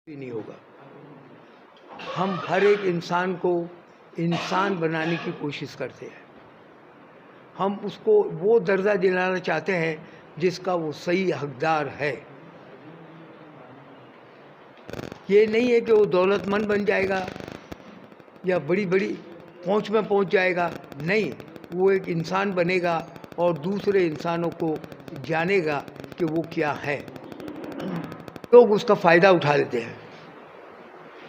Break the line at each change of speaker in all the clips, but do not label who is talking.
भी नहीं होगा। हम हर एक इंसान को इंसान बनाने की कोशिश करते हैं। हम उसको वो दर्जा दिलाना चाहते हैं जिसका वो सही हकदार है। ये नहीं है कि वो दौलतमंद बन जाएगा या बड़ी बड़ी पहुंच में पहुंच जाएगा, नहीं, वो एक इंसान बनेगा और दूसरे इंसानों को जानेगा कि वो क्या है। लोग उसका फ़ायदा उठा लेते हैं।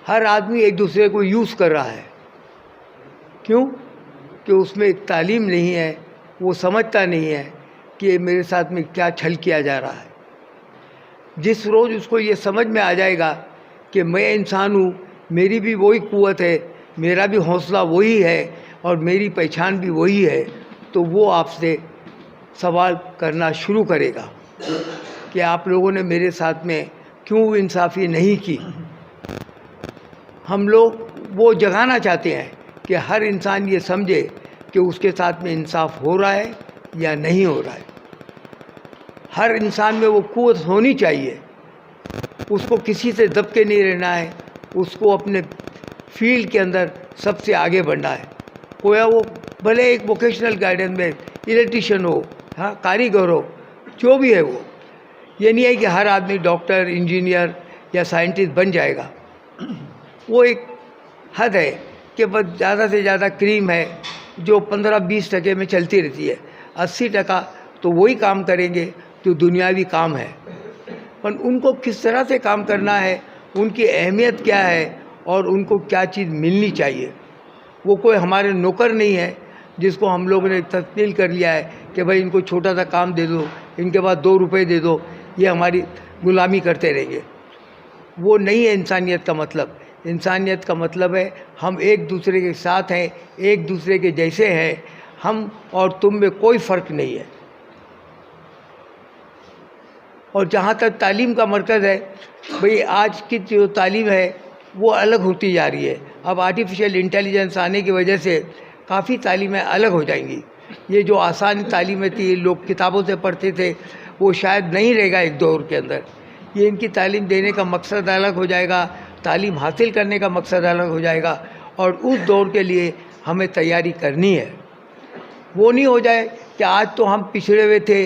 हर आदमी एक दूसरे को यूज़ कर रहा है। क्यों? कि उसमें तालीम नहीं है, वो समझता नहीं है कि मेरे साथ में क्या छल किया जा रहा है। जिस रोज़ उसको ये समझ में आ जाएगा कि मैं इंसान हूँ, मेरी भी वही क़ुव्वत है, मेरा भी हौसला वही है और मेरी पहचान भी वही है, तो वो आपसे सवाल करना शुरू करेगा कि आप लोगों ने मेरे साथ में क्यों इंसाफ़ी नहीं की। हम लोग वो जगाना चाहते हैं कि हर इंसान ये समझे कि उसके साथ में इंसाफ हो रहा है या नहीं हो रहा है। हर इंसान में वो क़ुव्वत होनी चाहिए, उसको किसी से दब के नहीं रहना है, उसको अपने फील्ड के अंदर सबसे आगे बढ़ना है। कोई वो भले एक वोकेशनल गाइडेंस में इलेक्ट्रिशियन हो, हाँ, कारीगर हो, जो भी है वो, ये नहीं है कि हर आदमी डॉक्टर, इंजीनियर या साइंटिस्ट बन जाएगा। वो एक हद है कि बस ज़्यादा से ज़्यादा क्रीम है जो 15-20% में चलती रहती है। 80% तो वही काम करेंगे जो दुनियावी काम है। पर उनको किस तरह से काम करना है, उनकी अहमियत क्या है और उनको क्या चीज़ मिलनी चाहिए। वो कोई हमारे नौकर नहीं है जिसको हम लोगों ने तस्लील कर लिया है कि भाई इनको छोटा सा काम दे दो, इनके पास 2 रुपये दे दो, ये हमारी गुलामी करते रहेंगे। वो नहीं है इंसानियत का मतलब। इंसानियत का मतलब है हम एक दूसरे के साथ हैं, एक दूसरे के जैसे हैं, हम और तुम में कोई फ़र्क नहीं है। और जहाँ तक तालीम का मरकज़ है, भाई आज की जो तालीम है वो अलग होती जा रही है। अब आर्टिफिशियल इंटेलिजेंस आने की वजह से काफ़ी तालीमें अलग हो जाएंगी। ये जो आसान तालीमें थी, लोग किताबों से पढ़ते थे, वो शायद नहीं रहेगा एक दौर के अंदर। ये इनकी तालीम देने का मकसद अलग हो जाएगा, तालीम हासिल करने का मकसद अलग हो जाएगा और उस दौर के लिए हमें तैयारी करनी है। वो नहीं हो जाए कि आज तो हम पिछड़े हुए थे,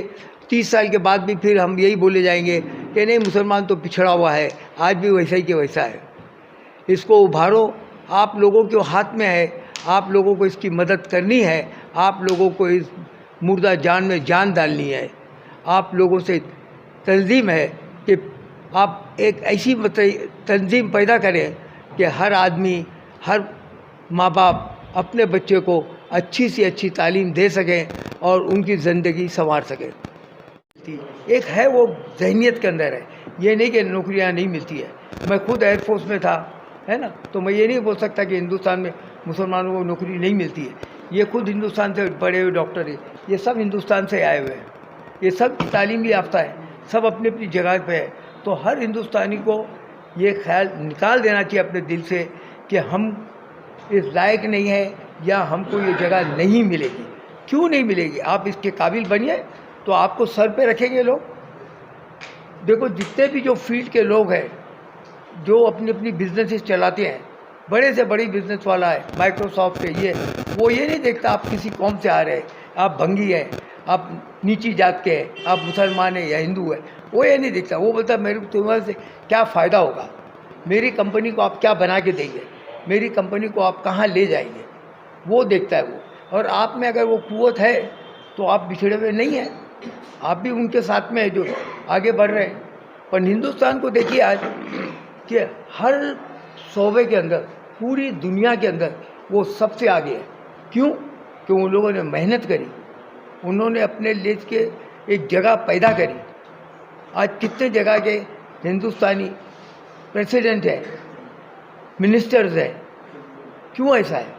30 साल के बाद भी फिर हम यही बोले जाएंगे कि नहीं, मुसलमान तो पिछड़ा हुआ है, आज भी वैसा ही कि वैसा है। इसको उभारो, आप लोगों के हाथ में है, आप लोगों को इसकी मदद करनी है, आप लोगों को इस मुर्दा जान में जान डालनी है। आप लोगों से तंजीम है कि आप एक ऐसी तंजीम पैदा करें कि हर आदमी, हर माँ बाप अपने बच्चे को अच्छी से अच्छी तालीम दे सकें और उनकी ज़िंदगी संवार सकें। एक है वो ज़हनियत के अंदर है, ये नहीं कि नौकरियां नहीं मिलती है। मैं खुद एयरफोर्स में था, है ना, तो मैं ये नहीं बोल सकता कि हिंदुस्तान में मुसलमानों को नौकरी नहीं मिलती है। ये खुद हिंदुस्तान से पढ़े हुए डॉक्टर है, ये सब हिंदुस्तान से आए हुए हैं, ये सब तालीम भी याफ्ता है, सब अपनी अपनी जगह पे है। तो हर हिंदुस्तानी को ये ख्याल निकाल देना चाहिए अपने दिल से कि हम इस लायक नहीं है या हमको ये जगह नहीं मिलेगी। क्यों नहीं मिलेगी? आप इसके काबिल बनिए तो आपको सर पे रखेंगे लोग। देखो, जितने भी जो फील्ड के लोग हैं जो अपनी अपनी बिजनेसेस चलाते हैं, बड़े से बड़ी बिजनेस वाला है, माइक्रोसॉफ्ट है, ये वो ये नहीं देखता आप किसी कौम से आ रहे हैं, आप भंगी हैं, आप नीची जात के हैं, आप मुसलमान हैं या हिंदू है, वो ये नहीं देखता। वो बोलता मेरे तुम्हारे से क्या फ़ायदा होगा, मेरी कंपनी को आप क्या बना के देंगे, मेरी कंपनी को आप कहाँ ले जाएंगे, वो देखता है वो। और आप में अगर वो क़ुव्वत है तो आप बिछड़े हुए नहीं हैं, आप भी उनके साथ में है जो आगे बढ़ रहे हैं। पर हिंदुस्तान को देखिए आज कि हर शोबे के अंदर, पूरी दुनिया के अंदर वो सबसे आगे है। क्यों? कि उन लोगों ने मेहनत करी, उन्होंने अपने लिए के एक जगह पैदा करी। आज कितने जगह के हिंदुस्तानी प्रेसिडेंट हैं, मिनिस्टर्स हैं। क्यों ऐसा है?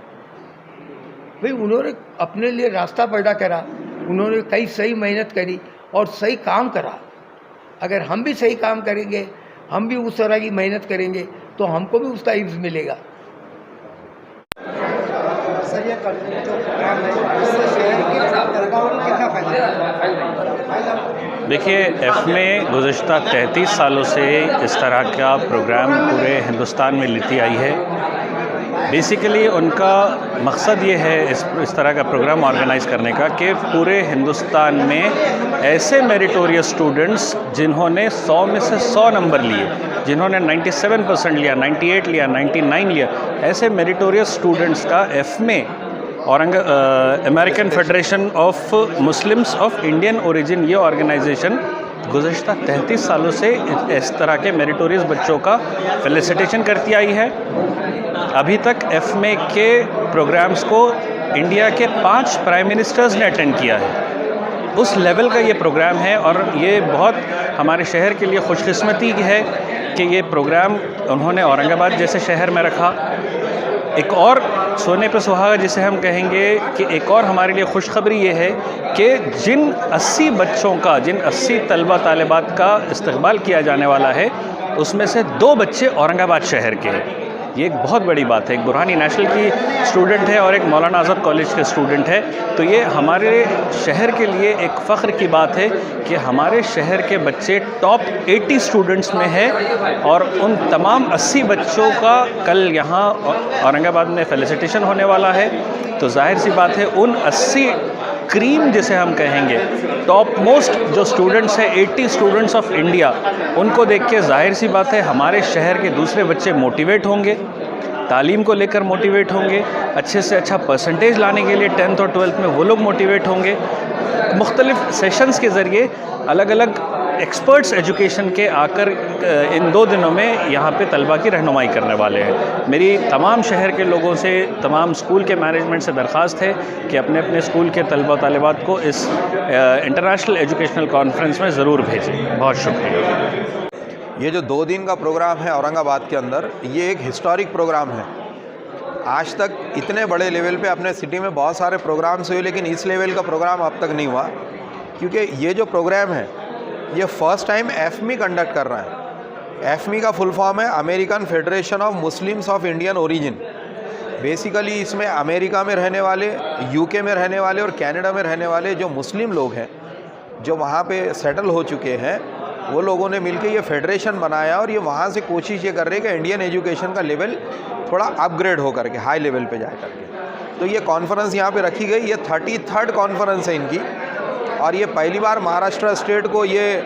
भाई उन्होंने अपने लिए रास्ता पैदा करा, उन्होंने कई सही मेहनत करी और सही काम करा। अगर हम भी सही काम करेंगे, हम भी उस तरह की मेहनत करेंगे तो हमको भी उसका इव्ज़ मिलेगा।
सर, ये जो प्रोग्राम है इससे शहर के दरगाहों को कितना फायदा? देखिए, एफ में गुज़श्ता 33 सालों से इस तरह का प्रोग्राम पूरे हिंदुस्तान में लेती आई है। बेसिकली उनका मकसद ये है इस तरह का प्रोग्राम ऑर्गेनाइज़ करने का कि पूरे हिंदुस्तान में ऐसे मेरिटोरियस स्टूडेंट्स जिन्होंने 100 में से 100 नंबर लिए, जिन्होंने 97% लिया, 98 लिया, 99 लिया, ऐसे मेरिटोरियस स्टूडेंट्स का एफ में American federation of Muslims of Indian origin ये ऑर्गेनाइजेशन गुज़श्ता 33 सालों से इस तरह के मेरिटोरियस बच्चों का फेलिसिटेशन करती आई है। अभी तक एफ में के प्रोग्राम्स को इंडिया के 5 प्राइम मिनिस्टर्स ने अटेंड किया है। उस लेवल का ये प्रोग्राम है और ये बहुत हमारे शहर के लिए खुशकिस्मती है कि ये प्रोग्राम उन्होंने औरंगाबाद जैसे शहर में रखा। एक और सोने पे सुहागा जिसे हम कहेंगे कि एक और हमारे लिए खुशखबरी ये है कि जिन 80 बच्चों का, जिन 80 तलबा तालिबात का इस्तकबाल किया जाने वाला है, उसमें से 2 बच्चे औरंगाबाद शहर के हैं। ये एक बहुत बड़ी बात है। एक बुरहानी नेशनल की स्टूडेंट है और एक मौलाना आज़ाद कॉलेज के स्टूडेंट है। तो ये हमारे शहर के लिए एक फ़ख्र की बात है कि हमारे शहर के बच्चे टॉप 80 स्टूडेंट्स में है और उन तमाम 80 बच्चों का कल यहाँ औरंगाबाद में फेलिसिटेशन होने वाला है। तो जाहिर सी बात है उन 80 क्रीम जिसे हम कहेंगे, टॉप मोस्ट जो स्टूडेंट्स हैं, 80 स्टूडेंट्स ऑफ इंडिया, उनको देख के जाहिर सी बात है हमारे शहर के दूसरे बच्चे मोटिवेट होंगे, तालीम को लेकर मोटिवेट होंगे, अच्छे से अच्छा परसेंटेज लाने के लिए 10th और 12th में वो लोग मोटिवेट होंगे। मुख्तलिफ सेशंस के ज़रिए अलग अलग एक्सपर्ट्स एजुकेशन के आकर इन 2 दिनों में यहाँ पे तलबा की रहनुमाई करने वाले हैं। मेरी तमाम शहर के लोगों से, तमाम स्कूल के मैनेजमेंट से दरख्वास्त है कि अपने अपने स्कूल के तलबा तालिबात को इस इंटरनेशनल एजुकेशनल कॉन्फ्रेंस में ज़रूर भेजें। बहुत शुक्रिया।
ये जो 2 दिन का प्रोग्राम है औरंगाबाद के अंदर, ये एक हिस्टोरिक प्रोग्राम है। आज तक इतने बड़े लेवल पे अपने सिटी में बहुत सारे प्रोग्राम्स हुए, लेकिन इस लेवल का प्रोग्राम अब तक नहीं हुआ, क्योंकि ये जो प्रोग्राम है ये फ़र्स्ट टाइम एफमी कंडक्ट कर रहा है। एफमी का फुल फॉर्म है American federation of Muslims of Indian origin. Basically इसमें अमेरिका में रहने वाले, यूके में रहने वाले और कनाडा में रहने वाले जो मुस्लिम लोग हैं, जो वहाँ पे सेटल हो चुके हैं, वो लोगों ने मिलकर ये फेडरेशन बनाया और ये वहाँ से कोशिश ये कर रहे हैं कि इंडियन एजुकेशन का लेवल थोड़ा अपग्रेड हो करके हाई लेवल पे जाए करके। तो ये कॉन्फ्रेंस यहाँ पे रखी गई। ये 33rd कॉन्फ्रेंस है इनकी और ये पहली बार महाराष्ट्र स्टेट को, ये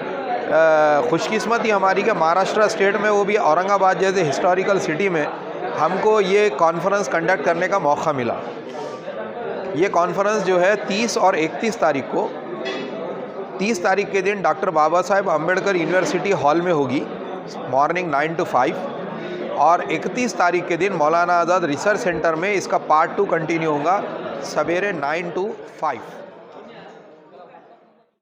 खुशकिस्मती हमारी कि महाराष्ट्र स्टेट में, वो भी औरंगाबाद जैसे हिस्टोरिकल सिटी में, हमको ये कॉन्फ्रेंस कंडक्ट करने का मौका मिला। ये कॉन्फ्रेंस जो है 30 और 31 तारीख को, 30 तारीख के दिन doctor Baba Saheb Ambedkar university hall में होगी, मॉर्निंग 9 to 5, और 31 तारीख के दिन मौलाना आज़ाद रिसर्च सेंटर में इसका पार्ट 2 कंटिन्यू होगा सवेरे 9 to 5।